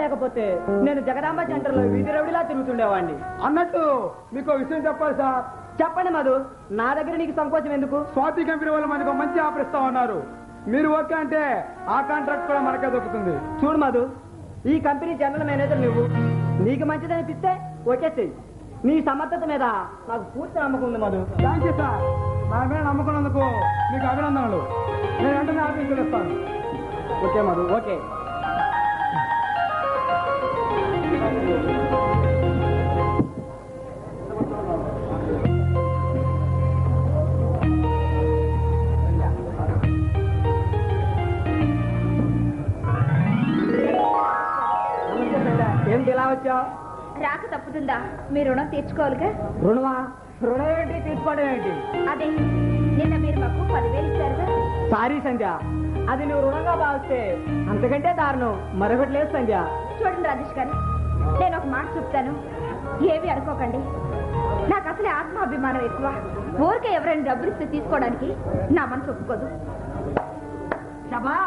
లేకపోతే నేను జగదాంబ సెంటర్ లో వీధి రౌడిలా తిరుగుతుండేవాడిని. అన్నట్టు మీకు విషయం చెప్పాలి సార్. చెప్పండి మధు, నా దగ్గర నీకు సంకోచం ఎందుకు? స్వాతి కంపెనీ వాళ్ళు మనకు మంచి ఆఫర్ ఇస్తా ఉన్నారు. మీరు ఓకే అంటే ఆ కాంట్రాక్ట్ కూడా మనకే దొరుకుతుంది. చూడు మధు, ఈ కంపెనీ జనరల్ మేనేజర్ నువ్వు. నీకు మంచిదనిపిస్తే ఓకే చెయ్యి. నీ సమర్థత మీద నాకు పూర్తి నమ్మకం ఉంది మధు. Thank you sir. నా మీద నమ్మకున్నందుకు మీకు అభినందనలు. నేను వెంటనే ఆఫీసుకు ఇస్తాను. Okay Madhu, okay. ఏమిటి ఇలా వచ్చావు? రాక తప్పుతుందా? మీ రుణం తీర్చుకోవాలిగా. రుణమా? రుణం ఏంటి, తీసుకోవడం ఏంటి? అదే నిన్న మీరు మాకు 10,000 ఇచ్చారుగా. సారీ సంధ్య, అది నువ్వు రుణంగా భావిస్తే అంతకంటే దారుణం మరొకటి లేదు సంధ్య. చూడండి రాజేష్ గారు, నేను ఒక మాట చెప్తాను, ఏమీ అనుకోకండి. నాకు అసలే ఆత్మాభిమానం ఎక్కువ. ఊరికే ఎవరైనా డబ్బులు ఇస్తే తీసుకోవడానికి నా మనసు ఒప్పుకోదు. శభా,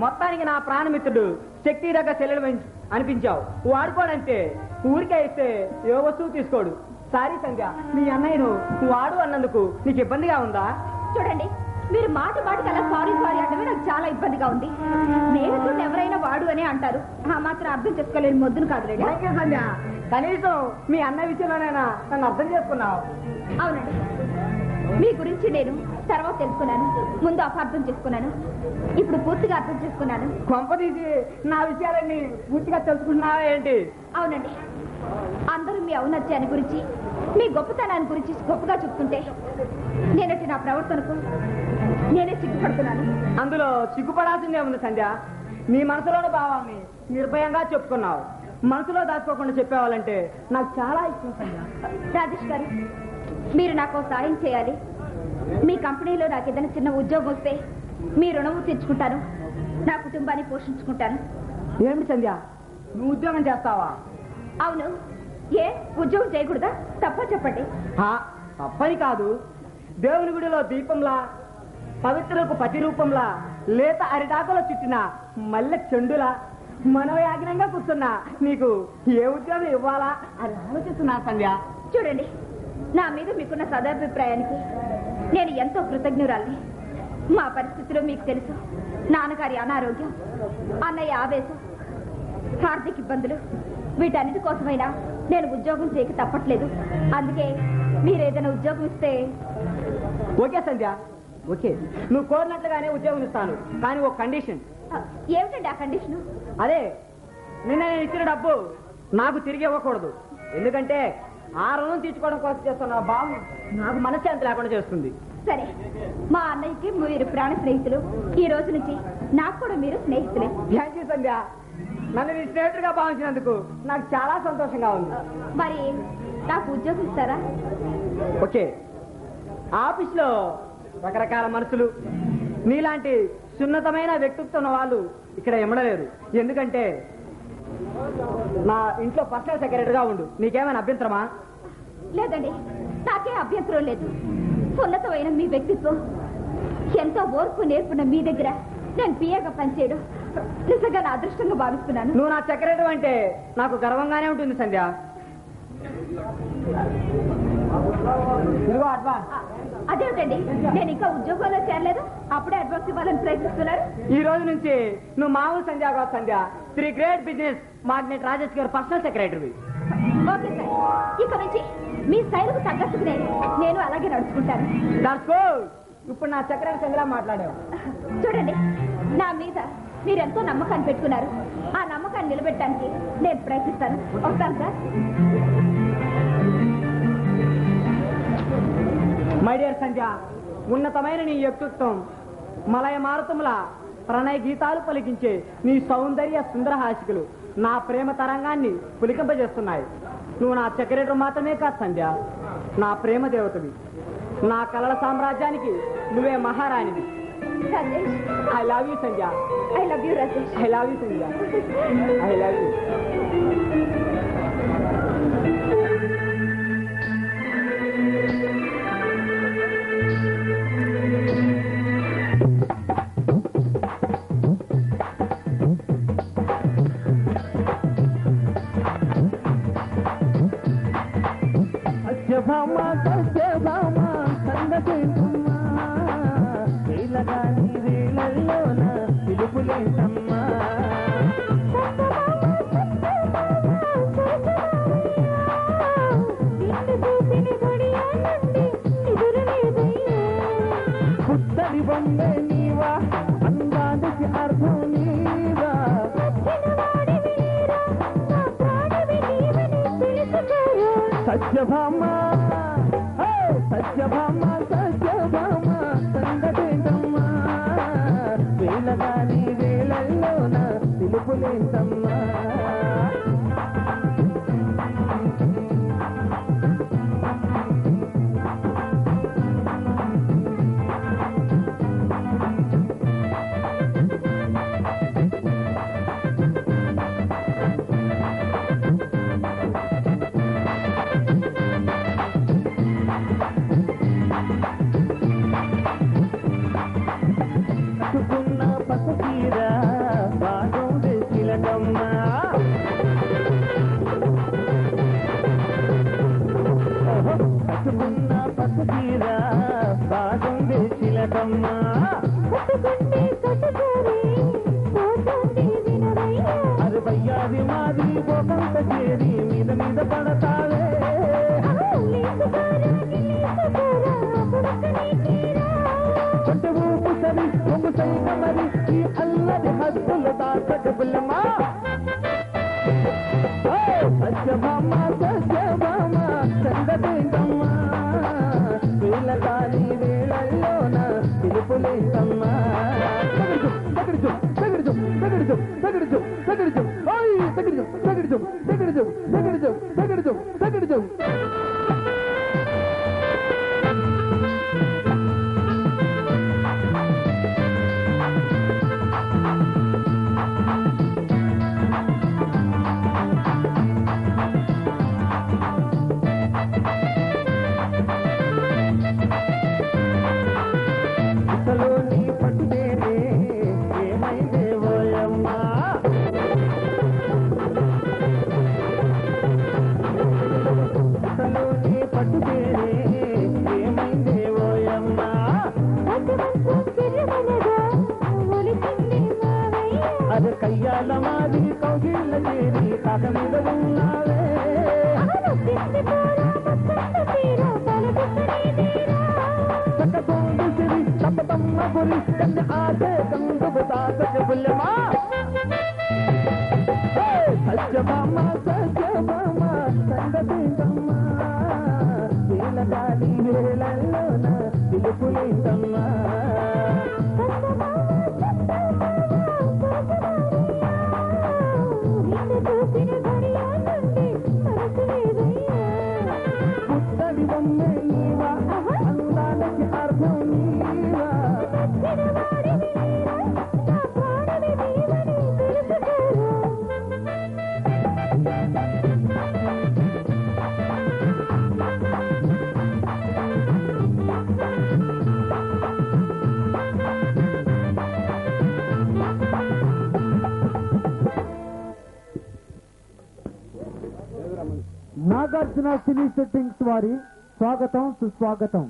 మొత్తానికి నా ప్రాణమిత్రుడు శక్తి దగ్గర చెల్లెలు అనిపించావు. వాడుకోడంటే ఊరికే ఇస్తే ఏ వస్తువు తీసుకోడు. సారీ సంధ్య, నీ అన్నయ్యను వాడు అన్నందుకు నీకు ఇబ్బందిగా ఉందా? చూడండి, మీరు మాట మాటకి అలా సారీ సారీ అంటే నాకు చాలా ఇబ్బందిగా ఉంది. స్నేహితుడు ఎవరైనా వాడు అనే అంటారు. ఆ మాత్రం అర్థం చేసుకోలేని మొద్దును కాదులేండి. సంధ్య, కనీసం మీ అన్నయ్య విషయంలోనైనా నన్ను అర్థం చేసుకున్నావు. అవునండి, మీ గురించి నేను తర్వాత తెలుసుకున్నాను. ముందు అపార్థం చేసుకున్నాను, ఇప్పుడు పూర్తిగా అర్థం చేసుకున్నాను. కొంపదీసి నా విషయాలన్నీ పూర్తిగా తెలుసుకుంటున్నావా ఏంటి? అవునండి, అందరూ మీ ఔన్నత్యాన్ని గురించి, మీ గొప్పతనాన్ని గురించి గొప్పగా చెప్తుంటే నేనటి నా ప్రవర్తనకు నేనే సిగ్గుపడుతున్నాను. అందులో సిగ్గుపడాల్సిందే ఉంది సంధ్య. నీ మనసులోని భావాన్ని నిర్భయంగా చెప్పుకున్నావు. మనసులో దాచుకోకుండా చెప్పేవాళ్ళంటే నాకు చాలా ఇష్టం సంధ్య. రాజేష్ గారు, మీరు నాకు సాయం చేయాలి. మీ కంపెనీలో నాకు ఏదైనా చిన్న ఉద్యోగం వస్తే మీ రుణము తీర్చుకుంటాను, నా కుటుంబాన్ని పోషించుకుంటాను. ఏమిటి సంధ్య, నువ్వు ఉద్యోగం చేస్తావా? అవును. ఏ ఉద్యోగం చేయకూడదా? తప్ప చెప్పండి. తప్పని కాదు. దేవుని గుడిలో దీపంలా, పవిత్రకు పతి రూపంలా, లేత అరిటాకులో చుట్టిన మల్లె చెండులా మనోయాగ్నంగా కూర్చున్నా నీకు ఏ ఉద్యోగం ఇవ్వాలా అని ఆలోచిస్తున్నా సంధ్య. చూడండి, నా మీద మీకున్న సదాభిప్రాయానికి నేను ఎంతో కృతజ్ఞురాల్ని. మా పరిస్థితిలో మీకు తెలుసు. నాన్నగారి అనారోగ్యం, అన్నయ్య ఆవేశం, ఆర్థిక ఇబ్బందులు, వీటన్నిటి కోసమైనా నేను ఉద్యోగం చేయక తప్పట్లేదు. అందుకే మీరేదైనా ఉద్యోగం ఇస్తే. ఓకే సంధ్య, ఓకే. నువ్వు కోరినట్లుగానే ఉద్యోగం ఇస్తాను, కానీ ఒక కండిషన్. ఏమిటండి ఆ కండిషను? అదే, నిన్న నేను ఇచ్చిన డబ్బు నాకు తిరిగి ఇవ్వకూడదు. ఎందుకంటే ఆ రుణం తీర్చుకోవడం కోసం చేస్తున్న బాబు నాకు మనశ్శాంతి లేకుండా చేస్తుంది. సరే, మా అన్నయ్యకి మీరు ప్రాణ స్నేహితులు. ఈ రోజు నుంచి నాకు కూడా మీరు స్నేహితులే. థ్యాంక్ యూ సంధ్య. నన్ను నీ స్నేహితుడిగా భావించినందుకు నాకు చాలా సంతోషంగా ఉంది. మరి నాకు ఉద్యోగం ఇస్తారా? ఓకే. ఆఫీస్లో రకరకాల మనుషులు, నీలాంటి సున్నతమైన వ్యక్తిత్వం ఉన్న వాళ్ళు ఇక్కడ ఇమ్మడలేరు. ఎందుకంటే నా ఇంట్లో పర్సనల్ సెక్రటరీగా ఉండు. నీకేమైనా అభ్యంతరమా? లేదండి, నాకే అభ్యంతరం లేదు. ఉన్నతమైన మీ వ్యక్తిత్వం, ఎంతో ఓర్పు నేర్పున్న మీ దగ్గర నేను పిఏగా పనిచేయడం నిజంగా నా అదృష్టంగా భావిస్తున్నాను. నువ్వు నా సెక్రటరీ అంటే నాకు గర్వంగానే ఉంటుంది సంధ్య. అదేమిటండి, నేను ఇంకా ఉద్యోగంలో చేరలేదు, అప్పుడే అడ్వాన్స్ ఇవ్వాలని ప్రయత్నిస్తున్నారు. ఈ రోజు నుంచి నువ్వు మామూలు సంధ్య కాదు Sandhya, Shri great business magnate Rajesh గారు పర్సనల్ సెక్రటరీ. ఓకే సార్, ఇక నుంచి మీ స్థాయిలకు తగ్గట్టుకునే నేను అలాగే నడుచుకుంటాను. ఇప్పుడు నా సెక్రటరీ సంధ్యలా మాట్లాడావు. చూడండి, నా మీద మీరెంతో నమ్మకాన్ని పెట్టుకున్నారు. ఆ నమ్మకాన్ని నిలబెట్టడానికి నేను ప్రయత్నిస్తాను. వస్తాను సార్. మై డియర్ సంధ్య, ఉన్నతమైన నీ వ్యక్తిత్వం మలయ మారుతముల ప్రణయ గీతాలు పలికించే నీ సౌందర్య సుందరహాసికలు నా ప్రేమ తరంగాన్ని పులికింపజేస్తున్నాయి. నువ్వు నా సెక్రటరీ మాత్రమే కాదు సంధ్య, నా ప్రేమ దేవతవి. నా కలల సామ్రాజ్యానికి నువ్వే మహారాణివి. I love you Sandhya. I love you Rajesh. I love you Sandhya. I love you. Satyabhama Satyabhama సంగతేంటమ్మా వీళ్ళగాని వీళ్ళల్లోన పిలుపులేంటమ్మా పుత్తడి బొమ్మే నీవా అందానికి అర్థం నీవా సత్యభామ సత్యభామ సత్యభామ సంగతేంటమ్మా వీళ్ళగాని వీళ్ళల్లోన పిలుపులేంటమ్మా కట్టుకున్న పసకీర బాగుండే చిలకమ్మా కట్టుకున్న పసకీర బాగుండే చిలకమ్మా అది వయ్యాది మాది పోకంత చేరి మీద మీద పడతావే కొంచె ఊపు సరి ఒంగు సైక మరి ఈ అల్లది హద్దులు దాచగబుల్లమా సత్యభామ సత్యభామ సంగతేంటమ్మా వీళ్ళగాని వీళ్ళల్లోన పిలుపులేంటమ్మా తగిడిచు తగిడిచు తగిడిచు తగిడిచు తగిడిచు తగిడిచు తగిడిచు తగిడిచు తగిడిచు తగిడిచు తగిడిచు నీ పట్టుదేనే ఏమైందే ఓయమ్మా అసలు నీ పట్టుదేనే ఏమైందే ఓయమ్మా అది కయ్యాల మాది కౌగిళ్ళ చేరి కాక మీద ఉన్నావే చక్కతోంది సిరి తప్పతమ్మ గురి కన్ను ఆసే కందుకు దాచగబుల్లమా సత్యభామ సత్యభామ సంగతేంటమ్మా వీళ్ళగాని వీళ్ళల్లోన పిలుపులేంటమ్మా పుత్తడి బొమ్మే నీవా అందానికి అర్థం నీవా నాగార్జున సినీ సెట్టింగ్స్ వారి స్వాగతం సుస్వాగతం.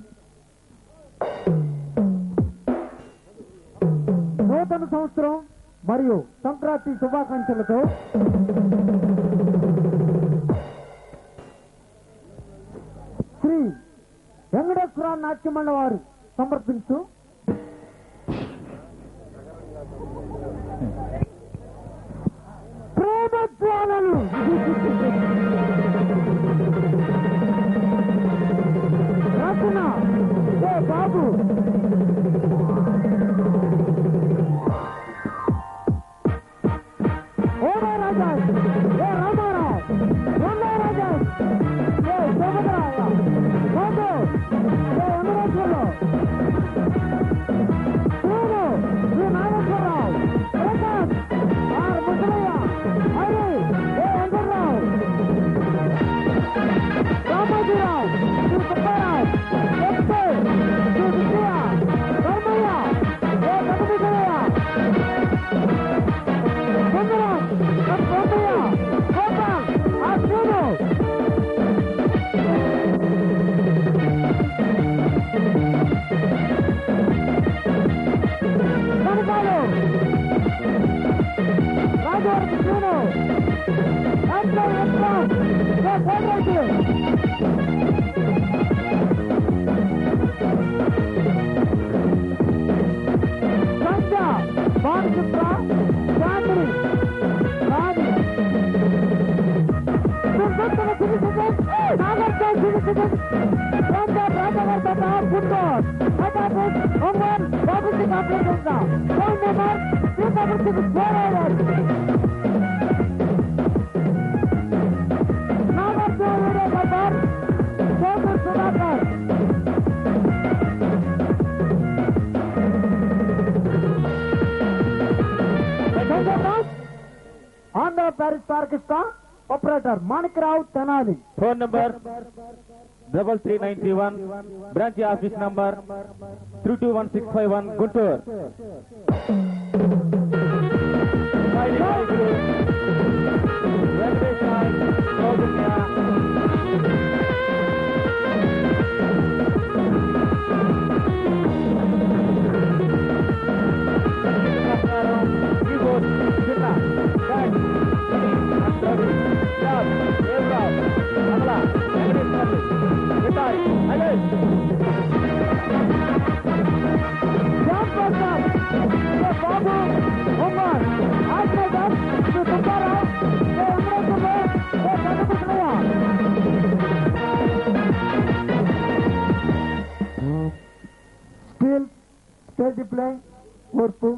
నూతన సంవత్సరం మరియు సంక్రాంతి శుభాకాంక్షలతో శ్రీ వెంకటేశ్వర నాట్యమండ వారు సమర్పించు ప్రేమజ్వాలలు రచన ఏ బాబు ఓడా రాజా ఏ రామారావు రెండో రాజా ఏ శోభరాయ బాబు ఏ వెంకటేశ్వరరావు పూరు శ్రీ నాగేశ్వరరావు ప్రకాష్ ఆర్ ముసలయ్య హరి ఏ వెంకటరావు రామాజీరావు శ్రీ సుబ్బారావు ఎస్పే శ్రీ విజయ ధర్మయ్య ఏ గణపతికయ్య Sundaram Somayya Andhra Paris Pakistan operator Manik Rao Tenali. Phone number 3391, branch office number 321651, Guntur. Steel stage deploy ఓర్పు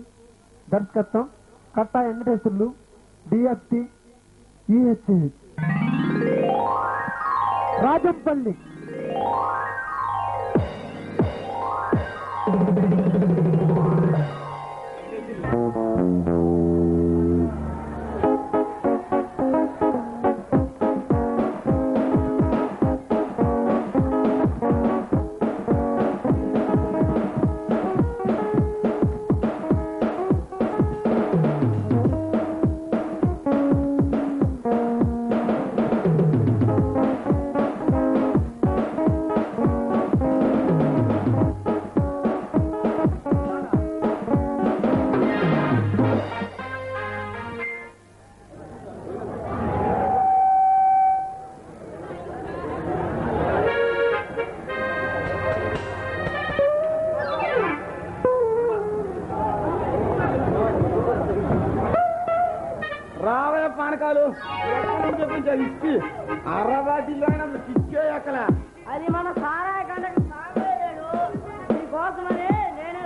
దర్శకత్వం కట్టా వెంకటేశ్వర్లు డిఎఫ్టి ఈహెచ్హెచ్ రాజంపల్లి రావే పానకాలు చెప్పించాలి ఇచ్చి అర్రబాటిలో ఇచ్చే అక్కడ అది మన సారాయ కండకు సాగలేడు నీకోసమని నేనే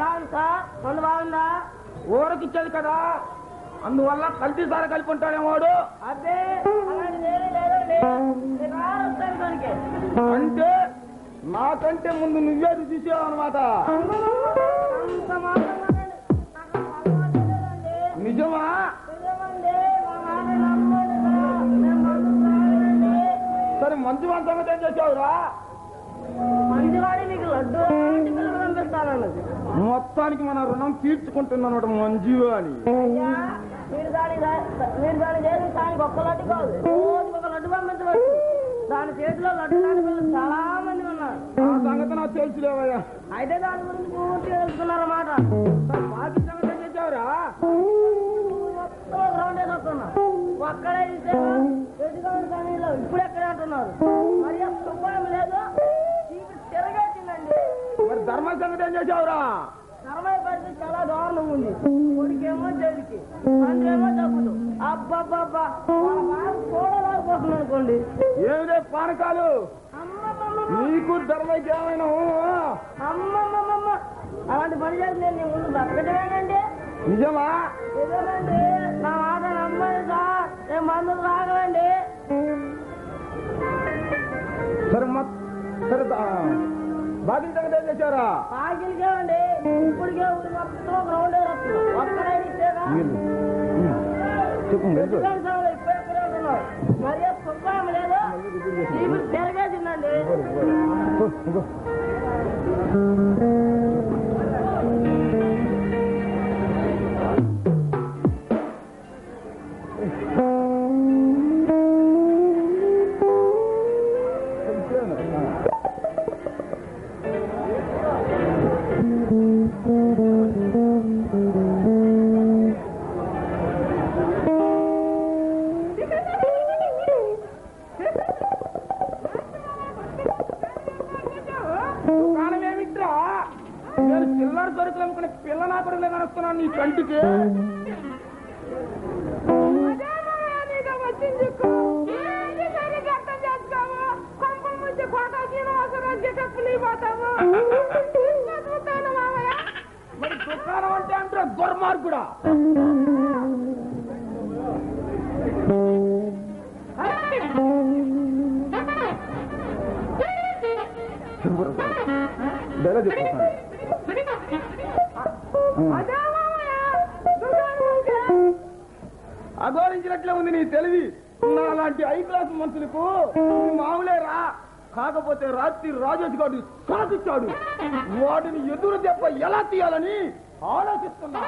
రాను సార్ మందు బాగుందా ఊరికి ఇచ్చేది కదా అందువల్ల కల్తీ సార కలిపి ఉంటాడేమో వాడు. అదే అలాంటిది ఏమీ లేదండి నేను రాను దానికి అంటే నాకంటే ముందు నువ్వే తీసేవు అనమాట. అంత మాత్రం నిజమా? సరే మంచి సంగతి ఏం చేసావురా? మంచివాడి నీకు లడ్డు పంపిస్తానన్నది మొత్తానికి మన రుణం తీర్చుకుంటున్నాడు మంజు అని. మీరు దాని చేసి దానికి ఒక్క లడ్డు కాదు రోజుకి ఒక లడ్డు పంపించవచ్చు. దాని చేతిలో లడ్డు కాని పిల్లలు చాలా మంది ఉన్నారు. ఆ సంగతి నాకు తెలుసులేవయ్యా. అయితే దాని గురించి పూర్తిగా తెలుసుకున్నారన్నమాట. బాకీ సంగతి ఏం చేసావురా? గ్రౌండ్ వేసి వస్తున్నా ఒక్కడే ఎదుగుడు కానీ ఇప్పుడు ఎక్కడే అంటున్నారు. మరి ఆ సుఖం లేదు తిరగేసిందండి. మరి ధర్మ సంగతి ఏం చేసావురా? నరమయ పరిస్థితి చాలా దారుణం ఉంది. కొడుకేమో జైలుకి అందరేమో డబ్బులు అబ్బబ్బబ్బా వాళ్ళ బాగా చూడలేకపోతుంది అనుకోండి. ఏమిటే పానకాలు నీకు ధర్మకి ఏమైనా? అమ్మమ్మమ్మ అలాంటి పని చేసి నేను ముందు బతకటమేనండి. నిజమా? నిజమండి. నా మాట నమ్మండి సార్. నేను మందులు తాగలండి. సరే సరే బాకీ సంగతి ఏం చేశారా? పాకిలికేమండి ఇప్పటికే మొత్తం గ్రౌండ్ ఒక్కడే ఇచ్చేదా చెప్పు. ఇప్పుడే ఉంటున్నారు. మరి సుఖం లేదు ఇప్పుడు తిరగేసిందండి. బంగారు సరుకులు అనుకునే పిల్ల నా కొడుకులే కనుస్తున్నాను నీ కంటికి. మరి దుకాణం అంటే అంటారా దుర్మార్గుడా? అఘోరించినట్లే ఉంది నీ తెలివి. నా లాంటి హై క్లాస్ మనుషులకు మామూలే రా. కాకపోతే రాత్రి రాజేష్ గారు సాధించాడు. వాటిని ఎదురు దెబ్బ ఎలా తీయాలని ఆలోచిస్తున్నా.